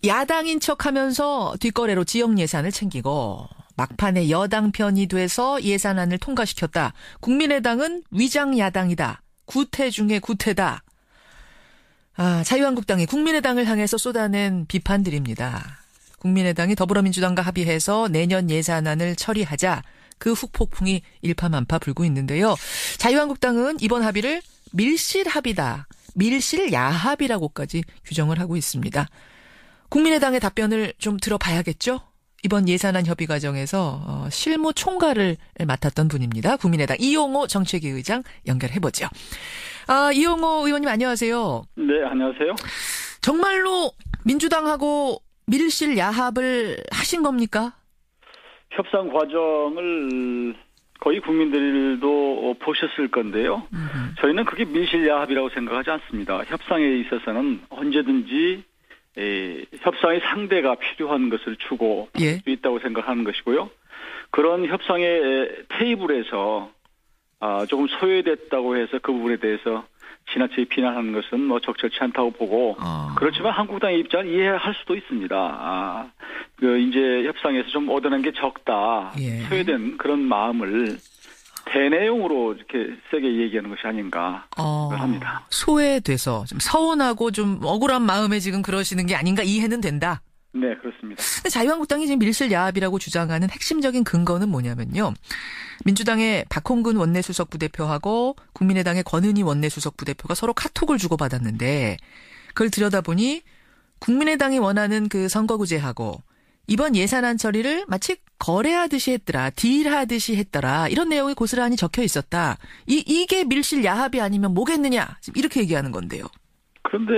야당인 척하면서 뒷거래로 지역 예산을 챙기고 막판에 여당 편이 돼서 예산안을 통과시켰다. 국민의당은 위장 야당이다. 구태 중에 구태다. 자유한국당이 국민의당을 향해서 쏟아낸 비판들입니다. 국민의당이 더불어민주당과 합의해서 내년 예산안을 처리하자 그 후폭풍이 일파만파 불고 있는데요. 자유한국당은 이번 합의를 밀실합의다. 밀실야합이라고까지 규정을 하고 있습니다. 국민의당의 답변을 좀 들어봐야겠죠? 이번 예산안 협의 과정에서 실무 총괄을 맡았던 분입니다. 국민의당 이용호 정책위 의장 연결해보죠. 이용호 의원님 안녕하세요. 네, 안녕하세요. 정말로 민주당하고 밀실 야합을 하신 겁니까? 협상 과정을 거의 국민들도 보셨을 건데요. 저희는 그게 밀실 야합이라고 생각하지 않습니다. 협상에 있어서는 언제든지 협상의 상대가 필요한 것을 주고 할 수 있다고 생각하는 것이고요. 그런 협상의 테이블에서 조금 소외됐다고 해서 그 부분에 대해서 지나치게 비난하는 것은 적절치 않다고 보고 그렇지만 한국당의 입장은 이해할 수도 있습니다. 이제 협상에서 좀 얻어낸 게 적다. 소외된 그런 마음을 대내용으로 이렇게 세게 얘기하는 것이 아닌가 합니다. 소외돼서 좀 서운하고 좀 억울한 마음에 지금 그러시는 게 아닌가 이해는 된다. 네, 그렇습니다. 근데 자유한국당이 지금 밀실 야합이라고 주장하는 핵심적인 근거는 뭐냐면요. 민주당의 박홍근 원내수석 부대표하고 국민의당의 권은희 원내수석 부대표가 서로 카톡을 주고받았는데 그걸 들여다보니 국민의당이 원하는 그 선거구제하고 이번 예산안 처리를 마치 거래하듯이 했더라. 딜하듯이 했더라. 이런 내용이 고스란히 적혀 있었다. 이게 밀실 야합이 아니면 뭐겠느냐. 지금 이렇게 얘기하는 건데요. 그런데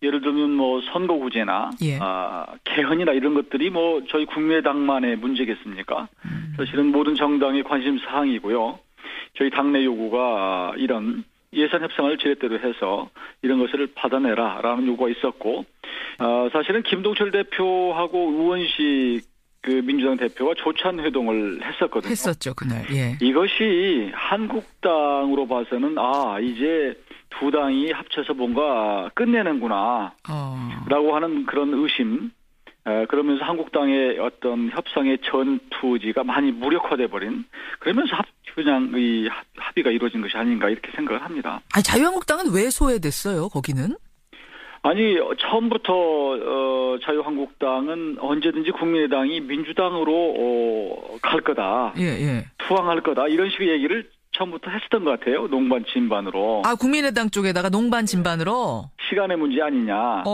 예를 들면 선거구제나 개헌이나 이런 것들이 저희 국민의당만의 문제겠습니까? 사실은 모든 정당의 관심 사항이고요. 저희 당내 요구가 이런 예산 협상을 제대로 해서 이런 것을 받아내라라는 요구가 있었고 사실은 김동철 대표하고 우원식 그 민주당 대표가 조찬 회동을 했었거든요. 했었죠, 그날. 예. 이것이 한국당으로 봐서는 이제 두 당이 합쳐서 뭔가 끝내는구나 라고 하는 그런 의심, 그러면서 한국당의 어떤 협상의 전투지가 많이 무력화돼 버린, 그러면서 그냥 이 합의가 이루어진 것이 아닌가 이렇게 생각을 합니다. 아니, 자유한국당은 왜 소외됐어요, 거기는? 아니, 처음부터 자유한국당은 언제든지 국민의당이 민주당으로 갈 거다, 투항할 거다, 이런 식의 얘기를 처음부터 했었던 것 같아요. 농반 진반으로. 국민의당 쪽에다가 농반 진반으로? 시간의 문제 아니냐.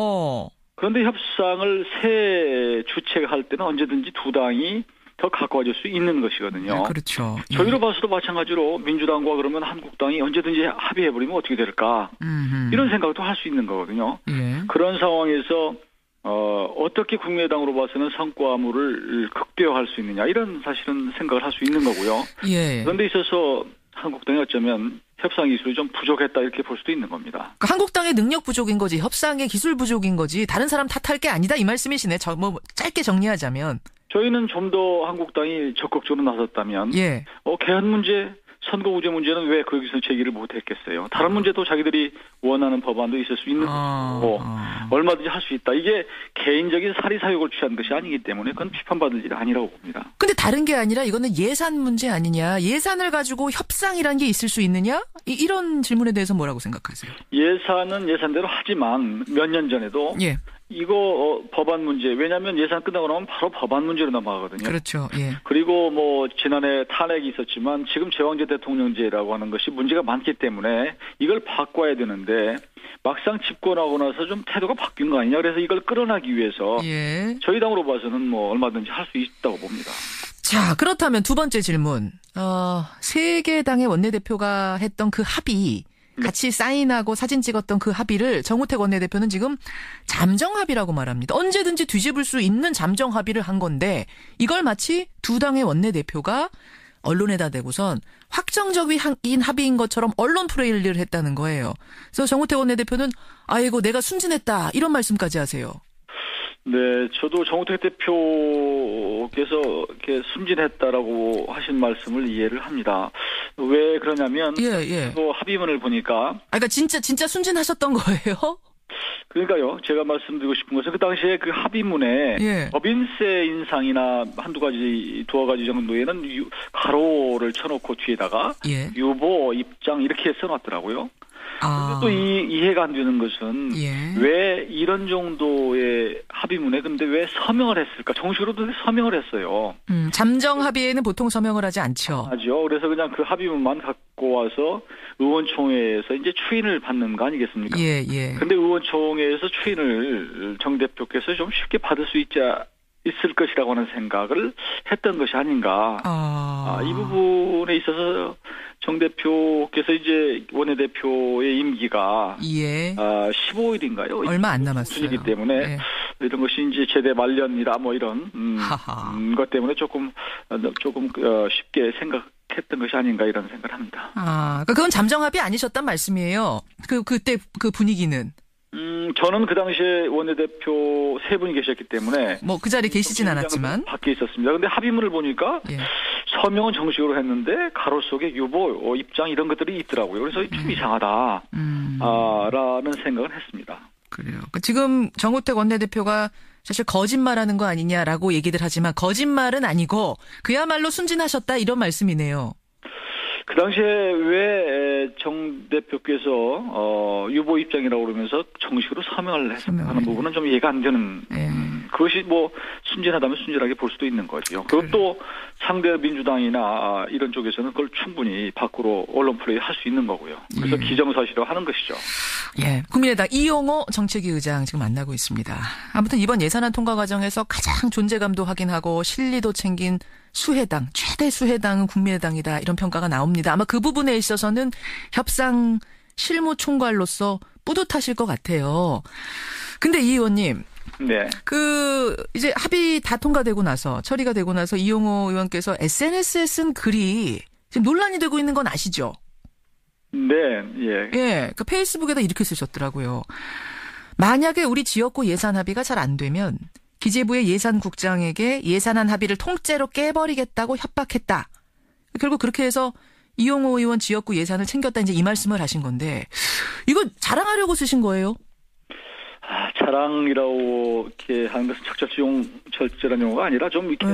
그런데 협상을 새 주체할 때는 언제든지 두 당이 더 가까워질 수 있는 것이거든요. 네, 그렇죠. 저희로 봐서도 마찬가지로 민주당과 그러면 한국당이 언제든지 합의해버리면 어떻게 될까. 이런 생각도 할 수 있는 거거든요. 그런 상황에서 어떻게 국민의당으로 봐서는 성과물을 극대화할 수 있느냐, 이런 사실은 생각을 할 수 있는 거고요. 그런데 있어서 한국당이 어쩌면 협상 기술이 좀 부족했다 이렇게 볼 수도 있는 겁니다. 그러니까 한국당의 능력 부족인 거지, 협상의 기술 부족인 거지, 다른 사람 탓할 게 아니다 이 말씀이시네. 짧게 정리하자면. 저희는 좀 더 한국당이 적극적으로 나섰다면 개헌 문제, 선거구제 문제는 왜 거기서 제기를 못했겠어요. 다른 문제도 자기들이 원하는 법안도 있을 수 있는 것이고 얼마든지 할 수 있다. 이게 개인적인 사리사욕을 취한 것이 아니기 때문에 그건 비판받을 일이 아니라고 봅니다. 근데 다른 게 아니라 이거는 예산 문제 아니냐. 예산을 가지고 협상이란 게 있을 수 있느냐? 이런 질문에 대해서 뭐라고 생각하세요? 예산은 예산대로 하지만 몇 년 전에도 이거 법안 문제, 왜냐하면 예산 끝나고 나면 바로 법안 문제로 넘어가거든요. 그렇죠. 그리고 지난해 탄핵이 있었지만 지금 제왕제 대통령제라고 하는 것이 문제가 많기 때문에 이걸 바꿔야 되는데 막상 집권하고 나서 좀 태도가 바뀐 거 아니냐. 그래서 이걸 끌어나기 위해서 저희 당으로 봐서는 얼마든지 할 수 있다고 봅니다. 자, 그렇다면 두 번째 질문. 세 개 당의 원내대표가 했던 그 합의, 같이 사인하고 사진 찍었던 그 합의를 정우택 원내대표는 지금 잠정합의라고 말합니다. 언제든지 뒤집을 수 있는 잠정합의를 한 건데 이걸 마치 두 당의 원내대표가 언론에다 대고선 확정적인 합의인 것처럼 언론 프레이를 했다는 거예요. 그래서 정우택 원내대표는 아이고 내가 순진했다 이런 말씀까지 하세요. 네, 저도 정우택 대표께서 이렇게 순진했다라고 하신 말씀을 이해를 합니다. 왜 그러냐면 또 합의문을 보니까 그러니까 진짜 순진하셨던 거예요? 그러니까요. 제가 말씀드리고 싶은 것은 그 당시에 그 합의문에 예. 법인세 인상이나 두어 가지 정도에는 가로를 쳐놓고 뒤에다가 예. 유보 입장 이렇게 써놨더라고요. 아. 또 이해가 안 되는 것은 예. 왜 이런 정도의 합의문에 근데 왜 서명을 했을까? 정식으로도 서명을 했어요. 잠정 합의에는 보통 서명을 하지 않죠. 하죠. 그래서 그냥 그 합의문만 갖고 와서 의원총회에서 이제 추인을 받는 거 아니겠습니까? 예, 예. 근데 의원총회에서 추인을 정 대표께서 좀 쉽게 받을 수 있을 것이라고 하는 생각을 했던 것이 아닌가. 이 부분에 있어서 정 대표께서 이제 원내대표의 임기가 예. 15일인가요? 얼마 안 남았어요. 이기 때문에 예. 이런 것이 이제 제대 말년이라 뭐 이런 것 때문에 조금 쉽게 생각했던 것이 아닌가 이런 생각을 합니다. 그러니까 그건 잠정 합의 아니셨단 말씀이에요. 그때 그 분위기는. 저는 그 당시에 원내대표 세 분이 계셨기 때문에 뭐 그 자리에 계시진 않았지만 밖에 있었습니다. 그런데 합의문을 보니까 예. 서명은 정식으로 했는데 가로 속에 유보 입장 이런 것들이 있더라고요. 그래서 좀 이상하다 라는 생각을 했습니다. 그래요. 지금 정호택 원내대표가 사실 거짓말하는 거 아니냐라고 얘기들 하지만 거짓말은 아니고 그야말로 순진하셨다 이런 말씀이네요. 그 당시에 왜 정 대표께서 유보 입장이라고 그러면서 정식으로 서명을 하는 부분은 좀 이해가 안 되는 그것이 뭐 순진하다면 순진하게 볼 수도 있는 거죠. 그것도 상대 민주당이나 이런 쪽에서는 그걸 충분히 밖으로 언론 플레이 할 수 있는 거고요. 그래서 기정사실화 하는 것이죠. 예, 국민의당 이용호 정책위 의장 지금 만나고 있습니다. 아무튼 이번 예산안 통과 과정에서 가장 존재감도 확인하고 실리도 챙긴 수혜당, 최대 수혜당은 국민의당이다 이런 평가가 나옵니다. 아마 그 부분에 있어서는 협상 실무 총괄로서 뿌듯하실 것 같아요. 근데 이 의원님, 네. 이제 합의 다 통과되고 나서 처리가 되고 나서 이용호 의원께서 SNS에 쓴 글이 지금 논란이 되고 있는 건 아시죠? 네, 예. 예, 그 페이스북에다 이렇게 쓰셨더라고요. 만약에 우리 지역구 예산 합의가 잘 안 되면 기재부의 예산국장에게 예산안 합의를 통째로 깨버리겠다고 협박했다. 결국 그렇게 해서 이용호 의원 지역구 예산을 챙겼다 이제 이 말씀을 하신 건데 이거 자랑하려고 쓰신 거예요? 자랑이라고 이렇게 하는 것은 적절한 용어가 아니라 좀 이렇게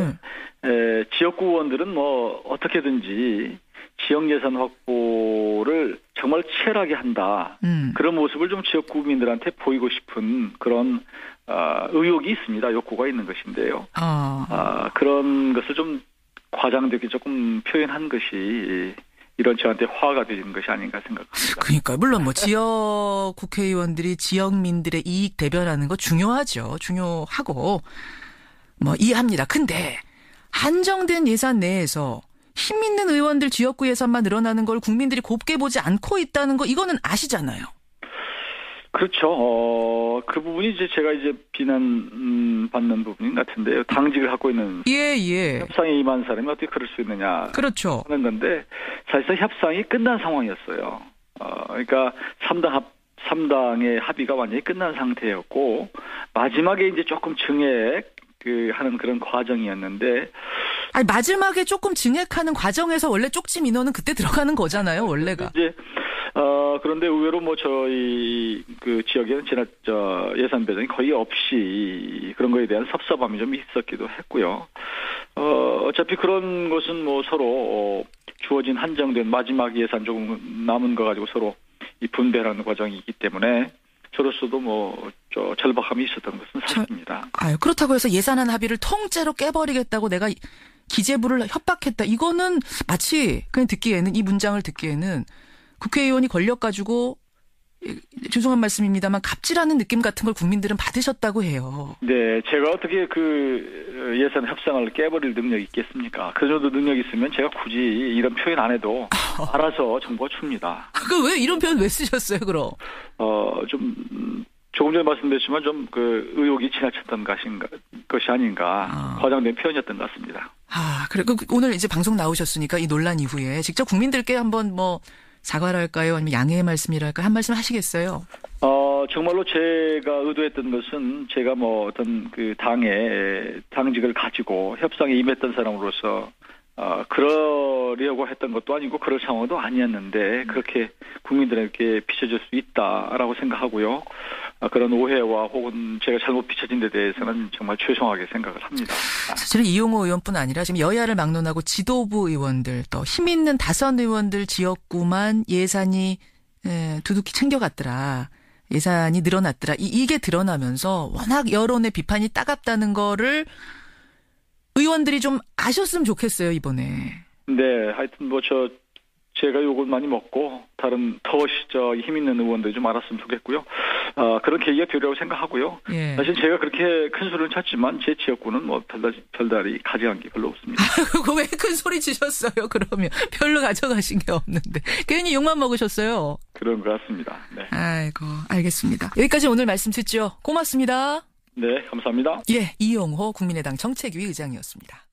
지역구 의원들은 뭐 어떻게든지 지역 예산 확보를 정말 치열하게 한다. 그런 모습을 좀 지역 구민들한테 보이고 싶은 그런 의욕이 있습니다. 욕구가 있는 것인데요. 그런 것을 좀 과장되게 조금 표현한 것이 이런 저한테 화가 되는 것이 아닌가 생각합니다. 그러니까 물론 뭐 지역 국회의원들이 지역민들의 이익 대변하는 거 중요하죠. 중요하고 뭐 이해합니다. 근데 한정된 예산 내에서 힘 있는 의원들 지역구 예산만 늘어나는 걸 국민들이 곱게 보지 않고 있다는 거 이거는 아시잖아요. 그렇죠. 그 부분이 제가 비난 받는 부분인 것 같은데요. 당직을 갖고 있는 예. 협상에 임한 사람이 어떻게 그럴 수 있느냐 그렇죠. 하는 건데 사실상 협상이 끝난 상황이었어요. 그러니까 3당의 합의가 완전히 끝난 상태였고 마지막에 이제 조금 증액 하는 그런 과정이었는데 아니 마지막에 조금 증액하는 과정에서 원래 쪽지 민원은 그때 들어가는 거잖아요, 원래가. 이제 그런데 의외로 뭐 저희 그 지역에는 예산 배정이 거의 없이 그런 거에 대한 섭섭함이 좀 있었기도 했고요. 어차피 그런 것은 뭐 서로 주어진 한정된 마지막 예산 조금 남은 거 가지고 서로 이 분배하는 과정이 있기 때문에 저로서도 뭐 절박함이 있었던 것은 사실입니다. 그렇다고 해서 예산안 합의를 통째로 깨버리겠다고 내가 기재부를 협박했다. 이거는 마치 그냥 듣기에는 이 문장을 듣기에는 국회의원이 권력 가지고 죄송한 말씀입니다만 갑질하는 느낌 같은 걸 국민들은 받으셨다고 해요. 네, 제가 어떻게 그 예산 협상을 깨버릴 능력이 있겠습니까? 그 정도 능력이 있으면 제가 굳이 이런 표현 안 해도 알아서 정보가 줍니다. 왜 이런 표현 왜 쓰셨어요, 그럼? 조금 전에 말씀드렸지만 좀 그 의혹이 지나쳤던 것이 아닌가 과장된 표현이었던 것 같습니다. 그래. 오늘 이제 방송 나오셨으니까 이 논란 이후에 직접 국민들께 한번 뭐 사과를 할까요? 아니면 양해의 말씀이랄까요? 한 말씀 하시겠어요? 정말로 제가 의도했던 것은 제가 뭐 어떤 그 당의 당직을 가지고 협상에 임했던 사람으로서 그러려고 했던 것도 아니고 그럴 상황도 아니었는데 그렇게 국민들에게 비춰질 수 있다라고 생각하고요. 그런 오해와 혹은 제가 잘못 비춰진 데 대해서는 정말 죄송하게 생각을 합니다. 사실은 이용호 의원뿐 아니라 지금 여야를 막론하고 지도부 의원들 또 힘 있는 다선 의원들 지역구만 예산이 두둑히 챙겨갔더라. 예산이 늘어났더라. 이게 드러나면서 워낙 여론의 비판이 따갑다는 거를 의원들이 좀 아셨으면 좋겠어요, 이번에. 네, 하여튼 제가 욕을 많이 먹고 다른 더 힘 있는 의원들이 좀 알았으면 좋겠고요. 그런 계기가 되리라고 생각하고요. 예. 사실 제가 그렇게 큰 소리를 쳤지만 제 지역구는 별다리 가져간 게 별로 없습니다. 그거 왜 큰 소리 치셨어요? 그러면 별로 가져가신 게 없는데 괜히 욕만 먹으셨어요. 그런 것 같습니다. 네. 아이고, 알겠습니다. 여기까지 오늘 말씀 듣죠. 고맙습니다. 네, 감사합니다. 예, 이용호 국민의당 정책위 의장이었습니다.